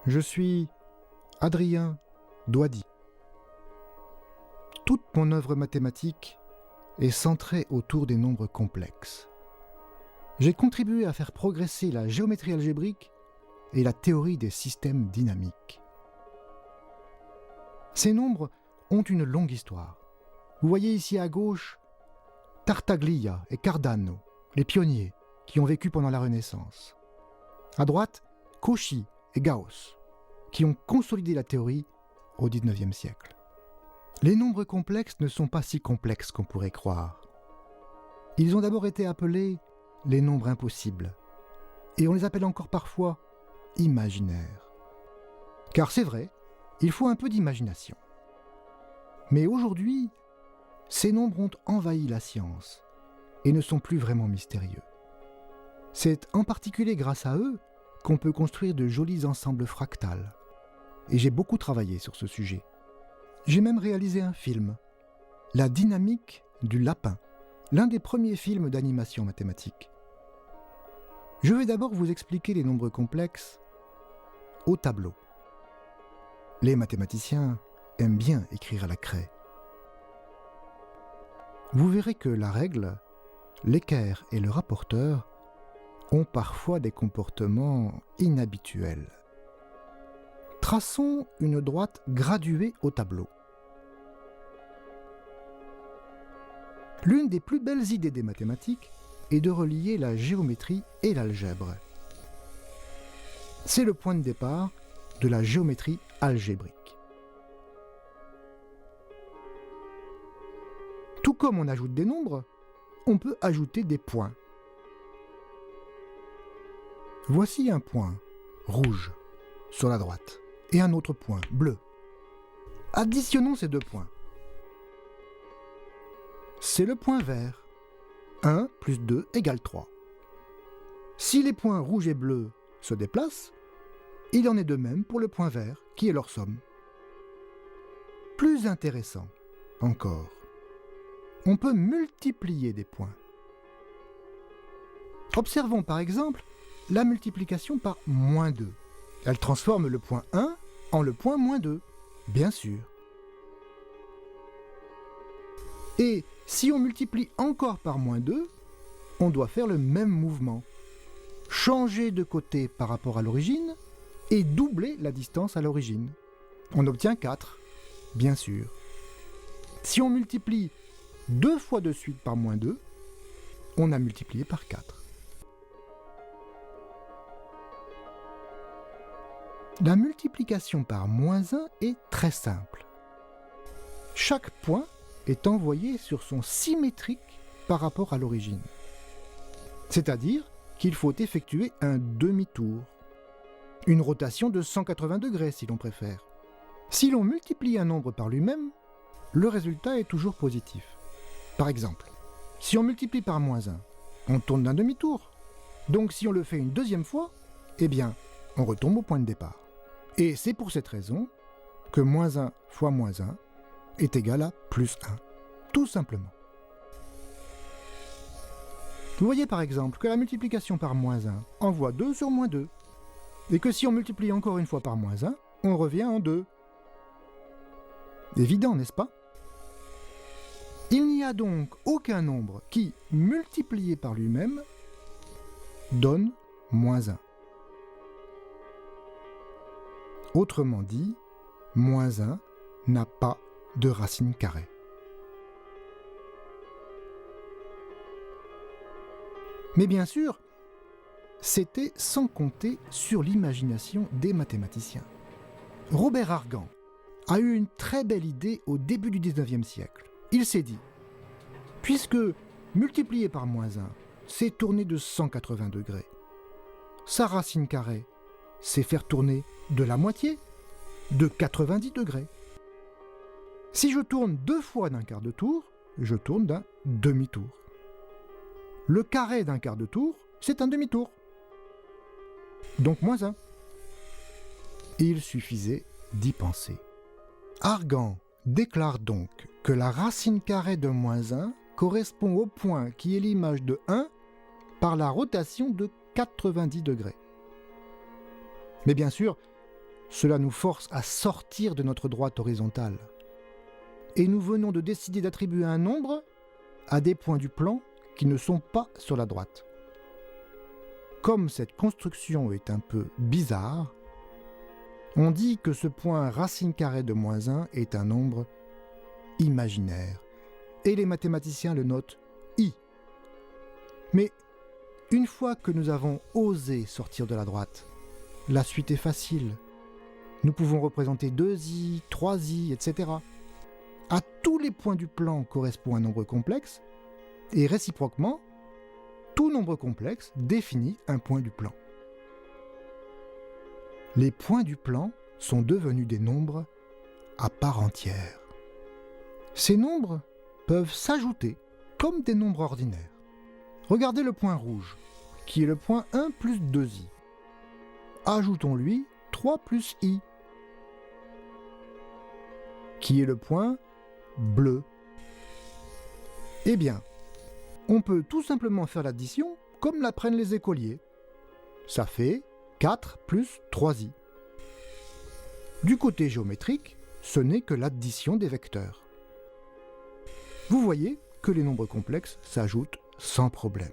Je suis Adrien Doidy. Toute mon œuvre mathématique est centrée autour des nombres complexes. J'ai contribué à faire progresser la géométrie algébrique et la théorie des systèmes dynamiques. Ces nombres ont une longue histoire. Vous voyez ici à gauche Tartaglia et Cardano, les pionniers qui ont vécu pendant la Renaissance. À droite, Cauchy et Gauss, qui ont consolidé la théorie au XIXe siècle. Les nombres complexes ne sont pas si complexes qu'on pourrait croire. Ils ont d'abord été appelés les nombres impossibles, et on les appelle encore parfois imaginaires. Car c'est vrai, il faut un peu d'imagination. Mais aujourd'hui, ces nombres ont envahi la science et ne sont plus vraiment mystérieux. C'est en particulier grâce à eux qu'on peut construire de jolis ensembles fractales. Et j'ai beaucoup travaillé sur ce sujet. J'ai même réalisé un film, La dynamique du lapin, l'un des premiers films d'animation mathématique. Je vais d'abord vous expliquer les nombres complexes au tableau. Les mathématiciens aiment bien écrire à la craie. Vous verrez que la règle, l'équerre et le rapporteur ont parfois des comportements inhabituels. Traçons une droite graduée au tableau. L'une des plus belles idées des mathématiques est de relier la géométrie et l'algèbre. C'est le point de départ de la géométrie algébrique. Tout comme on ajoute des nombres, on peut ajouter des points. Voici un point rouge sur la droite et un autre point bleu. Additionnons ces deux points. C'est le point vert. 1 plus 2 égale 3. Si les points rouge et bleu se déplacent, il en est de même pour le point vert, qui est leur somme. Plus intéressant encore, on peut multiplier des points. Observons par exemple la multiplication par -2. Elle transforme le point 1 en le point -2, bien sûr. Et si on multiplie encore par -2, on doit faire le même mouvement. Changer de côté par rapport à l'origine et doubler la distance à l'origine. On obtient 4, bien sûr. Si on multiplie 2 fois de suite par -2, on a multiplié par 4. La multiplication par -1 est très simple. Chaque point est envoyé sur son symétrique par rapport à l'origine. C'est-à-dire qu'il faut effectuer un demi-tour. Une rotation de 180 degrés si l'on préfère. Si l'on multiplie un nombre par lui-même, le résultat est toujours positif. Par exemple, si on multiplie par -1, on tourne d'un demi-tour. Donc si on le fait une deuxième fois, eh bien, on retombe au point de départ. Et c'est pour cette raison que -1 fois -1 est égal à +1. Tout simplement. Vous voyez par exemple que la multiplication par -1 envoie 2 sur -2. Et que si on multiplie encore une fois par -1, on revient en 2. Évident, n'est-ce pas? Il n'y a donc aucun nombre qui, multiplié par lui-même, donne -1. Autrement dit, -1 n'a pas de racine carrée. Mais bien sûr, c'était sans compter sur l'imagination des mathématiciens. Robert Argand a eu une très belle idée au début du XIXe siècle. Il s'est dit, puisque multiplier par -1, c'est tourner de 180 degrés, sa racine carrée, c'est faire tourner de la moitié, de 90 degrés. Si je tourne 2 fois d'un quart de tour, je tourne d'un demi-tour. Le carré d'un quart de tour, c'est un demi-tour. Donc -1. Il suffisait d'y penser. Argand déclare donc que la racine carrée de -1 correspond au point qui est l'image de 1 par la rotation de 90 degrés. Mais bien sûr, cela nous force à sortir de notre droite horizontale. Et nous venons de décider d'attribuer un nombre à des points du plan qui ne sont pas sur la droite. Comme cette construction est un peu bizarre, on dit que ce point racine carrée de moins 1 est un nombre imaginaire. Et les mathématiciens le notent I. Mais une fois que nous avons osé sortir de la droite, la suite est facile. Nous pouvons représenter 2i, 3i, etc. À tous les points du plan correspond un nombre complexe, et réciproquement, tout nombre complexe définit un point du plan. Les points du plan sont devenus des nombres à part entière. Ces nombres peuvent s'ajouter comme des nombres ordinaires. Regardez le point rouge, qui est le point 1 plus 2i. Ajoutons-lui 3 plus i, qui est le point bleu. Eh bien, on peut tout simplement faire l'addition comme l'apprennent les écoliers. Ça fait 4 plus 3i. Du côté géométrique, ce n'est que l'addition des vecteurs. Vous voyez que les nombres complexes s'ajoutent sans problème.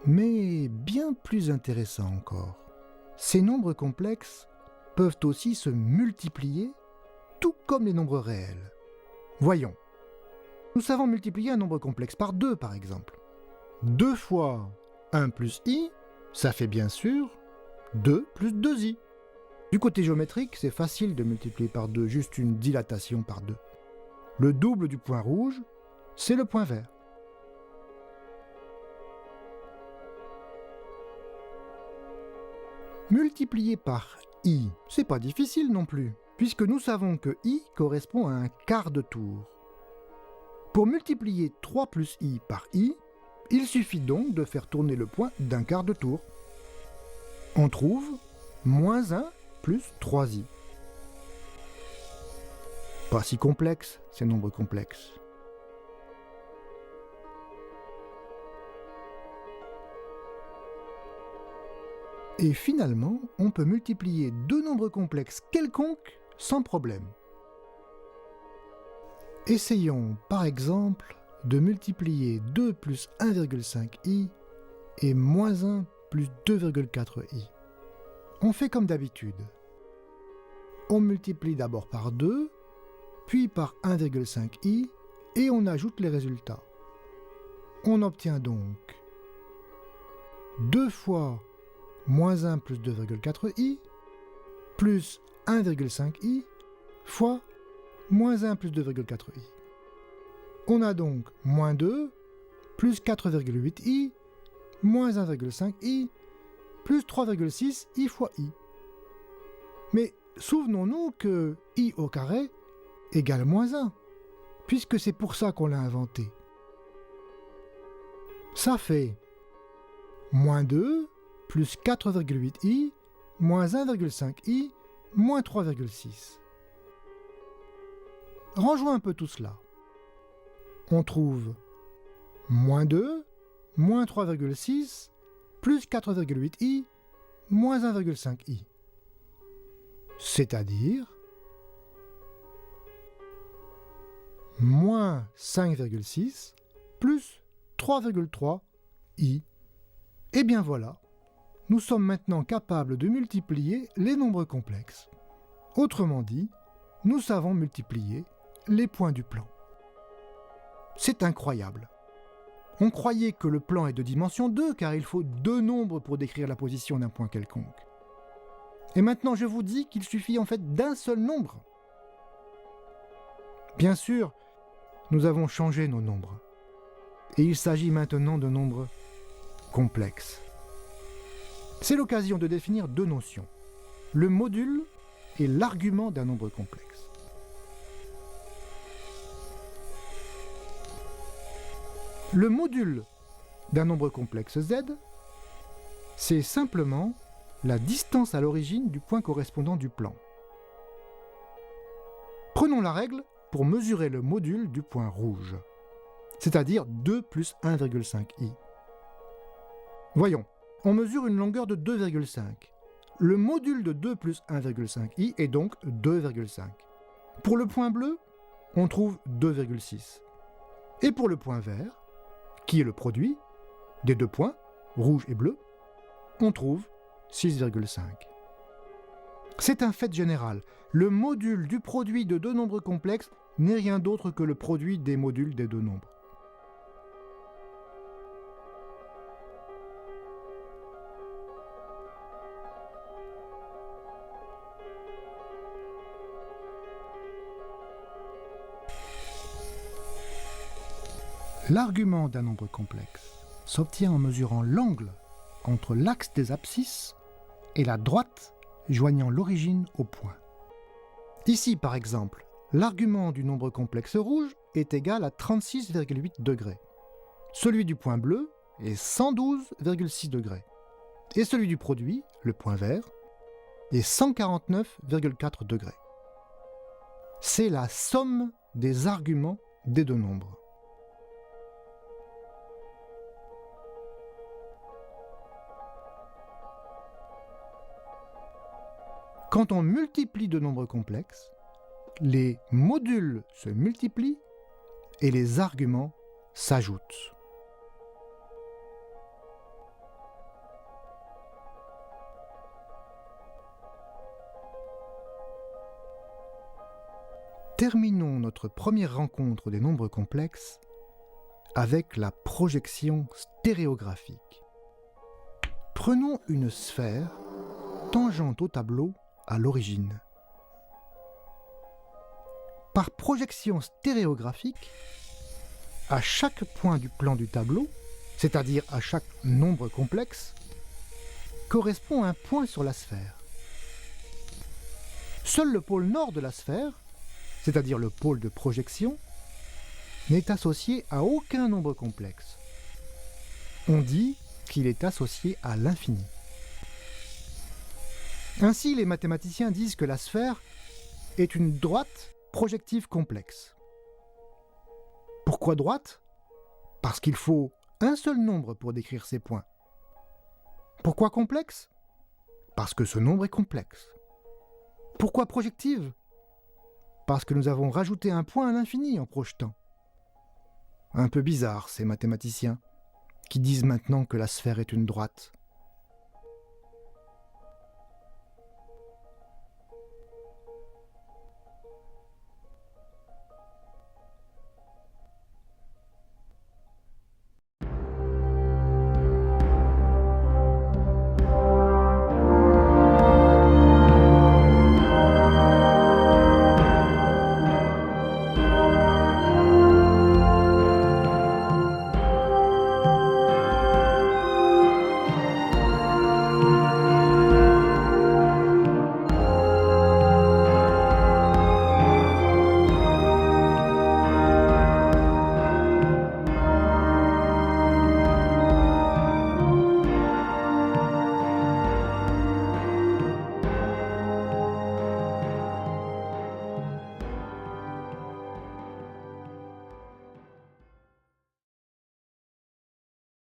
Mais bien plus intéressant encore, ces nombres complexes peuvent aussi se multiplier tout comme les nombres réels. Voyons. Nous savons multiplier un nombre complexe par 2 par exemple. 2 fois 1 plus i, ça fait bien sûr 2 plus 2i. Du côté géométrique, c'est facile de multiplier par 2, juste une dilatation par 2. Le double du point rouge, c'est le point vert. Multiplier par i, c'est pas difficile non plus, puisque nous savons que i correspond à un quart de tour. Pour multiplier 3 plus i par i, il suffit donc de faire tourner le point d'un quart de tour. On trouve moins 1 plus 3i. Pas si complexe, ces nombres complexes. Et finalement, on peut multiplier deux nombres complexes quelconques sans problème. Essayons par exemple de multiplier 2 plus 1,5i et moins 1 plus 2,4i. On fait comme d'habitude. On multiplie d'abord par 2, puis par 1,5i et on ajoute les résultats. On obtient donc 2 fois moins 1 plus 2,4i plus 1,5i fois moins 1 plus 2,4i. On a donc moins 2 plus 4,8i moins 1,5i plus 3,6i fois i. Mais souvenons-nous que i au carré égale moins 1, puisque c'est pour ça qu'on l'a inventé. Ça fait moins 2 plus 4,8i moins 1,5i moins 3,6. Rangeons un peu tout cela. On trouve moins 2 moins 3,6 plus 4,8i moins 1,5i. C'est-à-dire moins 5,6 plus 3,3i. Et bien voilà, nous sommes maintenant capables de multiplier les nombres complexes. Autrement dit, nous savons multiplier les points du plan. C'est incroyable. On croyait que le plan est de dimension 2 car il faut deux nombres pour décrire la position d'un point quelconque. Et maintenant je vous dis qu'il suffit en fait d'un seul nombre. Bien sûr, nous avons changé nos nombres. Et il s'agit maintenant de nombres complexes. C'est l'occasion de définir deux notions, le module et l'argument d'un nombre complexe. Le module d'un nombre complexe z, c'est simplement la distance à l'origine du point correspondant du plan. Prenons la règle pour mesurer le module du point rouge, c'est-à-dire 2 plus 1,5i. Voyons. on mesure une longueur de 2,5. Le module de 2 plus 1,5i est donc 2,5. Pour le point bleu, on trouve 2,6. Et pour le point vert, qui est le produit des deux points, rouge et bleu, on trouve 6,5. C'est un fait général. Le module du produit de deux nombres complexes n'est rien d'autre que le produit des modules des deux nombres. L'argument d'un nombre complexe s'obtient en mesurant l'angle entre l'axe des abscisses et la droite joignant l'origine au point. Ici, par exemple, l'argument du nombre complexe rouge est égal à 36,8 degrés. Celui du point bleu est 112,6 degrés. Et celui du produit, le point vert, est 149,4 degrés. C'est la somme des arguments des deux nombres. Quand on multiplie deux nombres complexes, les modules se multiplient et les arguments s'ajoutent. Terminons notre première rencontre des nombres complexes avec la projection stéréographique. Prenons une sphère tangente au tableau à l'origine. Par projection stéréographique, à chaque point du plan du tableau, c'est-à-dire à chaque nombre complexe, correspond un point sur la sphère. Seul le pôle nord de la sphère, c'est-à-dire le pôle de projection, n'est associé à aucun nombre complexe. On dit qu'il est associé à l'infini. Ainsi, les mathématiciens disent que la sphère est une droite projective complexe. Pourquoi droite? Parce qu'il faut un seul nombre pour décrire ces points. Pourquoi complexe? Parce que ce nombre est complexe. Pourquoi projective? Parce que nous avons rajouté un point à l'infini en projetant. Un peu bizarre, ces mathématiciens, qui disent maintenant que la sphère est une droite.